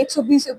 120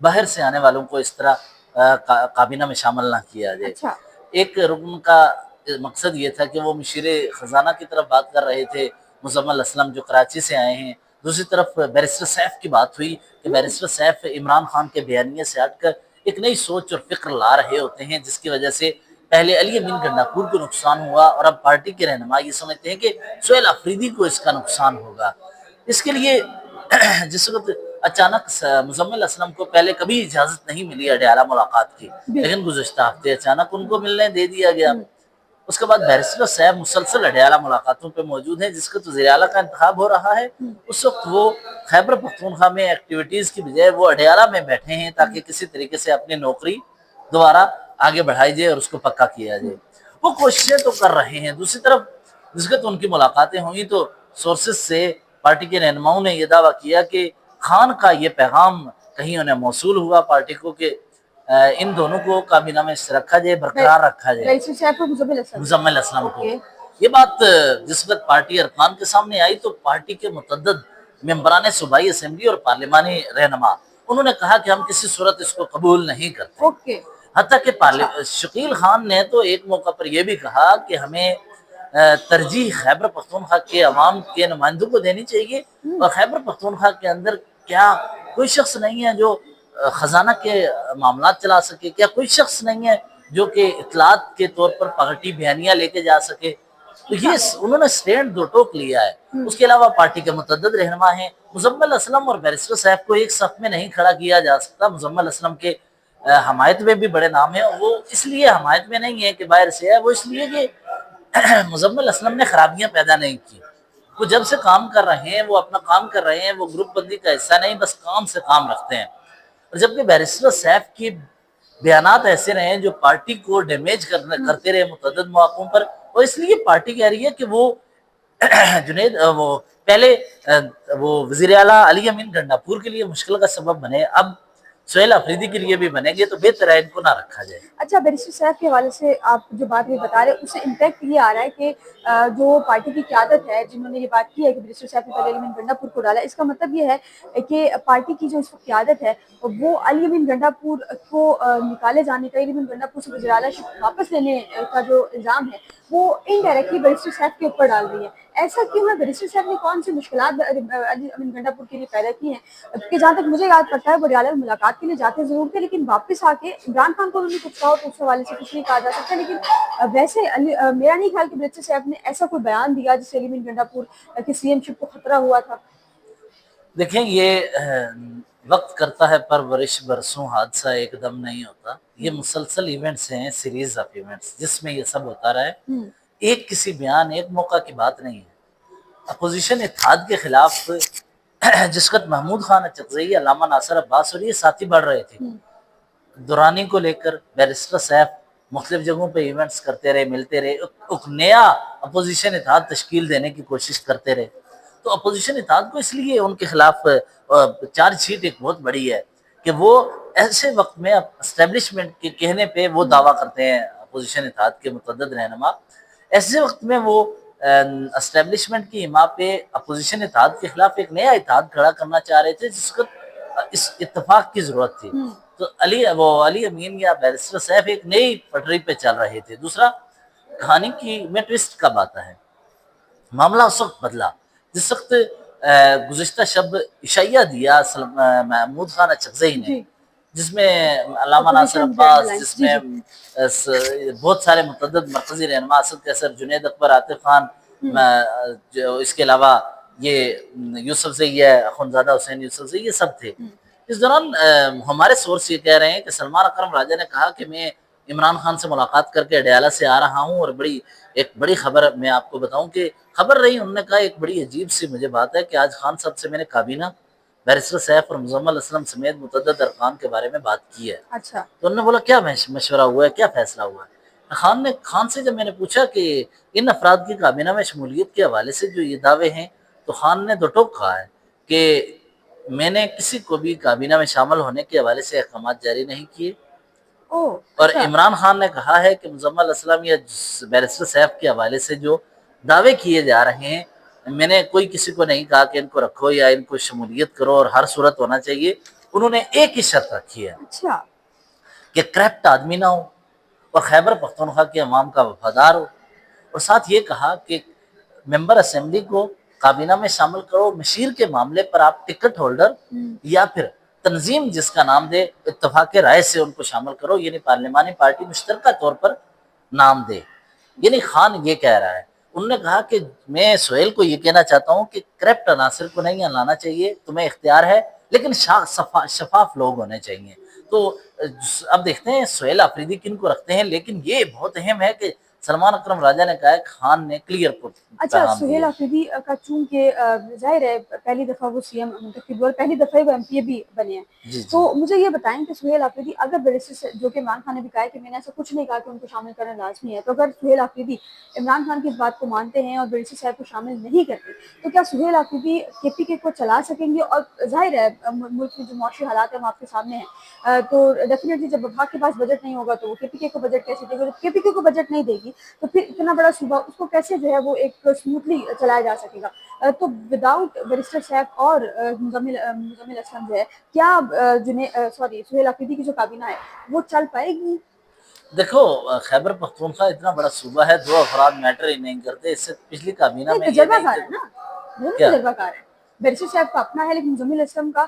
باہر سے آنے والوں کو اس طرح کابینہ میں شامل نہ کیا جائے۔ اچھا ایک رکن کا مقصد یہ تھا کہ وہ مشیر خزانہ کی طرف بات کر رہے تھے مزمل اسلم جو کراچی سے آئے ہیں، دوسری طرف بیرسٹر سیف کی بات ہوئی کہ بیرسٹر سیف عمران خان کے بیانیے سے ہٹ کر ایک نئی سوچ اور فکر لا رہے ہوتے ہیں، جس کی وجہ سے پہلے علی امین گنڈاپور کو نقصان ہوا اور اب پارٹی کے رہنما یہ سمجھتے ہیں کہ سہیل آفریدی کو اس کا نقصان ہوگا۔ اس کے لیے جس وقت اچانک مزمل اسلم کو پہلے کبھی اجازت نہیں ملی اڈیالہ ملاقات کی، لیکن گزشتہ ہفتے اچانک ان کو ملنے دے دیا گیا۔ اس کے بعد بیرسٹر صاحب مسلسل اڈیالہ ملاقاتوں پہ موجود ہیں، جس وقت وزیر اعلیٰ کا انتخاب ہو رہا ہے اس وقت وہ خیبر پختونخوا میں ایکٹیویٹیز کی بجائے وہ اڈیالہ میں بیٹھے ہیں تاکہ کسی طریقے سے اپنی نوکری دوبارہ آگے بڑھائی جائے اور اس کو پکا کیا جائے۔ وہ کوششیں تو کر رہے ہیں، دوسری طرف جس وقت ان کی ملاقاتیں ہوئیں تو سورسز سے پارٹی کے رہنماؤں نے یہ دعویٰ کیا کہ خان کا یہ پیغام کہیں انہیں موصول ہوا پارٹی کو کہ ان دونوں کو کابینہ میں رکھا جائے، برقرار رکھا جائے، بیرسٹر صاحب اور مزمل اسلم کو۔ اوکے یہ بات جس وقت پارٹی ارکان کے سامنے آئی تو پارٹی کے متعدد ممبران صوبائی اسمبلی اور پارلیمانی رہنما انہوں نے کہا کہ ہم کسی صورت اس کو قبول نہیں کرتے۔ اوکے حتیٰ کہ شکیل خان نے تو ایک موقع پر یہ بھی کہا کہ ہمیں ترجیح خیبر پختونخوا کے عوام کے نمائندوں کو دینی چاہیے، اور خیبر پختونخوا کے اندر کیا کوئی شخص نہیں ہے جو خزانہ کے معاملات چلا سکے؟ کیا کوئی شخص نہیں ہے جو کہ اطلاعات کے طور پر پارٹی بیانیاں لے کے جا سکے؟ تو یہ انہوں نے سٹینڈ دو ٹوک لیا ہے۔ اس کے علاوہ پارٹی کے متعدد رہنما ہیں، مزمل اسلم اور بیرسٹر صاحب کو ایک صف میں نہیں کھڑا کیا جا سکتا۔ مزمل اسلم کے حمایت میں بھی بڑے نام ہیں، وہ اس لیے حمایت میں نہیں ہے کہ باہر سے ہے، وہ اس لیے کہ مزمل اسلم نے خرابیاں پیدا نہیں کی۔ وہ جب سے کام کر رہے ہیں وہ اپنا کام کر رہے ہیں، وہ گروپ بندی کا حصہ نہیں، بس کام سے کام رکھتے ہیں۔ اور جبکہ بیرسٹر صاحب کی بیانات ایسے رہے ہیں جو پارٹی کو ڈیمیج کرتے رہے متعدد مواقعوں پر، اور اس لیے پارٹی کہہ رہی ہے کہ وہ جنید وہ پہلے وہ وزیر اعلیٰ علی امین گنڈاپور کے لیے مشکل کا سبب بنے، اب سہیل آفریدی کے لیے بھی بنے گے، تو بہتر ہے ان کو نہ رکھا جائے۔ اچھا، بیرسٹر صاحب کے حوالے سے آپ جو بات یہ بتا رہے ہیں اس سے امپیکٹ یہ آ رہا ہے کہ جو پارٹی کی قیادت ہے جنہوں نے یہ بات کی ہے کہ بیرسٹر صاحب نے پہلے علی امین گنڈاپور کو ڈالا، اس کا مطلب یہ ہے کہ پارٹی کی جو اس وقت قیادت ہے وہ علی امین گنڈاپور کو نکالے جانے کا، علی امین گنڈاپور سے وزیر اعلیٰ شپ واپس لینے کا جو الزام ہے وہ انڈائریکٹلی بیرسٹر صاحب کے اوپر ڈال رہی ہے۔ ایسا کیوں ہے؟ بیرسٹر صاحب نے کون سی مشکلات علی امین گنڈاپور کے لیے پیدا کی ہیں کہ جہاں تک مجھے یاد پڑتا ہے وہ ریالہ ملاقات کے لیے جاتے ضرور تھے، لیکن واپس آ کے عمران خان کو انہوں نے کچھ کہا تو اس حوالے سے کچھ نہیں کہا جا سکتا، لیکن ویسے میرا نہیں خیال کہ بیرسٹر صاحب نے ایسا کوئی بیان دیا جس سے علی امین گنڈاپور کی سی ایم شپ کو خطرہ ہوا تھا۔ دیکھیں یہ وقت کرتا ہے پرورش برسوں حادثہ ایک دم نہیں ہوتا، یہ مسلسل ایونٹس ہیں، سیریز آف ایونٹس جس میں یہ سب ہوتا رہا ہے۔ ایک کسی بیان ایک موقع کی بات نہیں ہے۔ اپوزیشن اتحاد کے خلاف جس وقت محمود خان اچکزئی، علامہ ناصر عباس اور یہ ساتھی بڑھ رہے تھے، دورانی کو لے کر بیرسٹر صاحب مختلف جگہوں پہ ایونٹس کرتے رہے، ملتے رہے، ایک نیا اپوزیشن اتحاد تشکیل دینے کی کوشش کرتے رہے۔ تو اپوزیشن اتحاد کو اس لیے ان کے خلاف چارج شیٹ ایک بہت بڑی ہے کہ وہ ایسے وقت میں اسٹیبلشمنٹ کے کہنے پہ وہ دعویٰ کرتے ہیں، اپوزیشن اتحاد کے متعدد رہنما ایسے وقت میں وہ اسٹیبلشمنٹ کی حمایت پہ اپوزیشن اتحاد کے خلاف ایک نیا اتحاد کھڑا کرنا چاہ رہے تھے جس وقت اس اتفاق کی ضرورت تھی۔ تو علی امین یا بیرسٹر صاحب ایک نئی پٹری پہ چل رہے تھے۔ دوسرا، کہانی کی میں ٹوسٹ کب آتا ہے، معاملہ اس وقت بدلا جس وقت گزشتہ شب عشائیہ دیا محمود خان اچکزئی نے، جس میں علامہ ناصر عباس، جس میں بہت سارے متعدد مرکزی رہنما، اسد کیسر، جنید اکبر، عاطف خان، اس کے علاوہ یہ یوسف زئی ہے، اخونزادہ حسین یوسف زئی، یہ سب تھے۔ اس دوران ہمارے سورس یہ کہہ رہے ہیں کہ سلمان اکرم راجہ نے کہا کہ میں عمران خان سے ملاقات کر کے اڈیالہ سے آ رہا ہوں، اور ایک بڑی خبر میں آپ کو بتاؤں کہ خبر رہی، انہوں نے کہا ایک بڑی عجیب سی مجھے بات ہے کہ آج خان صاحب سے میں نے کابینہ، بیرسٹر صاحب اور مزمل اسلم سمیت متعدد ارکان کے بارے میں بات کی ہے۔ اچھا، تو انہوں نے بولا کیا مشورہ ہوا ہے، کیا فیصلہ ہوا ہے؟ خان سے جب میں نے پوچھا کہ ان افراد کی کابینہ میں شمولیت کے حوالے سے جو یہ دعوے ہیں، تو خان نے دو ٹوک کہا ہے کہ میں نے کسی کو بھی کابینہ میں شامل ہونے کے حوالے سے احکامات جاری نہیں کیے، اور عمران خان نے کہا ہے کہ مزمل اسلم یا بیرسٹر صاحب کے حوالے سے جو دعوے کیے جا رہے ہیں، میں نے کوئی کسی کو نہیں کہا کہ ان کو رکھو یا ان کو شمولیت کرو اور ہر صورت ہونا چاہیے، انہوں نے ایک ہی شرط رکھی ہے اچھا کہ کرپٹ آدمی نہ ہو اور خیبر پختونخوا کے عوام کا وفادار ہو، اور ساتھ یہ کہا کہ ممبر اسمبلی کو کابینہ میں شامل کرو، مشیر کے معاملے پر آپ ٹکٹ ہولڈر یا پھر تنظیم جس کا نام دے اتفاق رائے سے ان کو شامل کرو، یعنی پارلیمانی پارٹی مشترکہ طور پر نام دے۔ یعنی خان یہ کہہ رہا ہے، انہوں نے کہا کہ میں سہیل کو یہ کہنا چاہتا ہوں کہ کرپٹ عناصر کو نہیں لانا چاہیے، تمہیں اختیار ہے، لیکن شفاف لوگ ہونے چاہیے۔ تو اب دیکھتے ہیں سہیل آفریدی کن کو رکھتے ہیں، لیکن یہ بہت اہم ہے کہ سلمان اکرم راجہ نے کہا ہے کہ خان نے کلیئر اچھا، پیغام سہیل دیا۔ آفریدی کا چونکہ ظاہر ہے پہلی دفعہ وہ سی ایم منتخب ہوئے اور پہلی دفعہ وہ ایم پی اے بھی بنے ہیں، جی تو جی مجھے یہ بتائیں کہ سہیل آفریدی اگر بیرسٹر جو کہ عمران خان نے بھی کہا ہے کہ میں نے ایسا کچھ نہیں کہا کہ ان کو شامل کرنا لازمی ہے، تو اگر سہیل آفریدی عمران خان کی اس بات کو مانتے ہیں اور بیرسٹر صاحب کو شامل نہیں کرتے، تو کیا سہیل آفریدی کے پی کے کو چلا سکیں گے؟ اور ظاہر ہے ملک میں جو معاشی حالات ہیں وہ آپ کے سامنے ہیں، تو ڈیفینیٹلی جب وفاق کے پاس بجٹ نہیں ہوگا تو وہ کے پی کے کو بجٹ کیسے دے گا؟ جب کے پی کے کو بجٹ نہیں دے گی تو پھر اتنا بڑا صوبہ اس کو کیسے جو ہے وہ ایک اسموتھلی چلایا جا سکے گا؟ تو وداؤٹ بیرسٹر صاحب اور مزمل اسلم جو ہے، کیا سہیل آفریدی کی جو کابینہ ہے وہ چل پائے گی؟ دیکھو، خیبر پختونخوا اتنا بڑا صوبہ ہے، دو افراد میٹر ہی نہیں کرتے، اس سے پچھلی کابینہ نہیں، میں یہ تجربہ نہیں کار کہ ہے نا، دونوں کیا تجربہ کار ہیں۔ بیرسٹر صاحب کا اپنا ہے، لیکن مزمل اسلم کا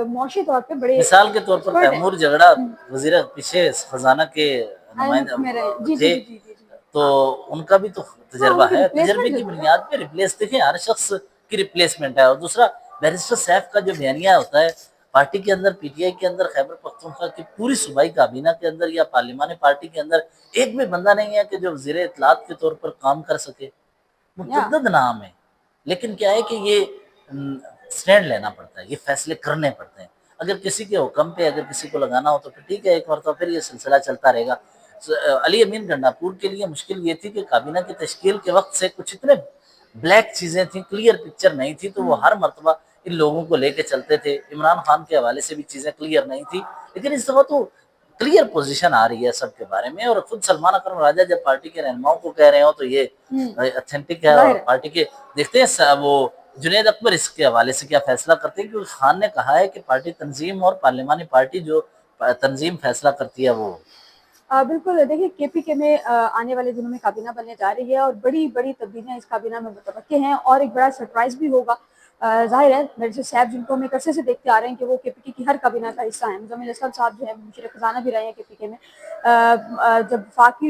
معاشی طور پہ بڑے مثال کے طور پر ایکسپرٹ تیمور ہیں۔ جگڑا وزیر پیچھے خزانہ کے نمائندہ میں رہے جی جی تھے، جی جی جی جی تو ہاں ان کا بھی تو ہاں، تجربہ ان کی ہے، تجربے ریپلیسمنٹ کی ضرور ہے۔ بنیاد پہ ریپلیس دیکھیں، ہر شخص کی ریپلیسمنٹ ہے۔ اور دوسرا، بیرسٹر سیف کا جو بیانیہ ہوتا ہے پارٹی کے اندر، پی ٹی آئی کے اندر، خیبر پختونخوا کی پوری صوبائی کابینہ کے اندر یا پارلیمانی پارٹی کے اندر ایک بھی بندہ نہیں ہے کہ جو وزیر اطلاعات کے طور پر کام کر سکے۔ یا متعدد نام ہے، لیکن کیا ہے کہ یہ سٹینڈ لینا پڑتا ہے، یہ فیصلے کرنے پڑتے ہیں۔ اگر کسی کے حکم پہ اگر کسی کو لگانا ہو تو پھر ٹھیک ہے، ایک مرتبہ پھر یہ سلسلہ چلتا رہے گا۔ علی امین گنڈاپور کے لیے مشکل یہ تھی کہ کابینہ کی تشکیل کے وقت سے کچھ اتنے بلیک چیزیں تھیں، کلیئر پکچر نہیں تھی، تو وہ ہر مرتبہ ان لوگوں کو لے کے چلتے تھے۔ عمران خان کے حوالے سے بھی چیزیں کلیئر نہیں تھی، لیکن اس دفعہ تو کلیئر پوزیشن آ رہی ہے سب کے بارے میں، اور خود سلمان اکرم راجہ جب پارٹی کے رہنماؤں کو کہہ رہے ہوں تو یہ اتھینٹک ہے۔ اور ظاہر ہے۔ پارٹی کے دیکھتے ہیں وہ جنید اکبر اس کے حوالے سے کیا فیصلہ کرتے ہیں، کیونکہ خان نے کہا ہے کہ پارٹی تنظیم اور پارلیمانی پارٹی جو تنظیم فیصلہ کرتی ہے وہ بالکل، دیکھیے کے پی کے میں آنے والے دنوں میں کابینہ بننے جا رہی ہے اور بڑی بڑی تبدیلیاں اس کابینہ میں متوقع ہیں، اور ایک بڑا سرپرائز بھی ہوگا۔ ظاہر ہے بیرسٹر صاحب جن کو ہم ایک عرصے سے دیکھتے آ رہے ہیں کہ وہ کے پی کے کی ہر کابینہ کا حصہ ہیں، مزمل اسلم صاحب جو ہے مشیر خزانہ بھی رہے ہیں کے پی کے میں، جب وفاق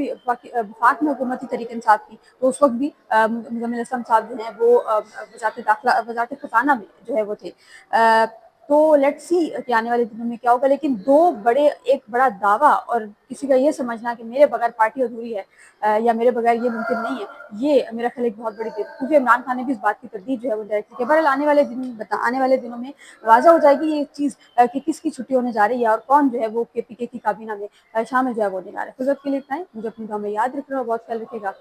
میں حکومتی تحریک انصاف کی تو اس وقت بھی مزمل اسلم صاحب جو ہیں وہ وزارت خزانہ میں جو ہے وہ تھے۔ تو لیٹ سی کہ آنے والے دنوں میں کیا ہوگا، لیکن ایک بڑا دعویٰ اور کسی کا یہ سمجھنا کہ میرے بغیر پارٹی ادھوری ہے یا میرے بغیر یہ ممکن نہیں ہے، یہ میرا خیال ایک بہت بڑی کیونکہ عمران خان نے بھی اس بات کی تردید جو ہے وہ ظاہر کی کہ بہرحال آنے والے دنوں میں واضح ہو جائے گی یہ چیز کہ کس کی چھٹی ہونے جا رہی ہے اور کون جو ہے وہ کے پی کے کی کابینہ میں شامل جو ہے وہ ہونے جا رہا ہے۔ فرصت کے لیے اتنا ہی، مجھے اپنی دعا میں یاد رکھنا اور بہت خیال رکھے گا۔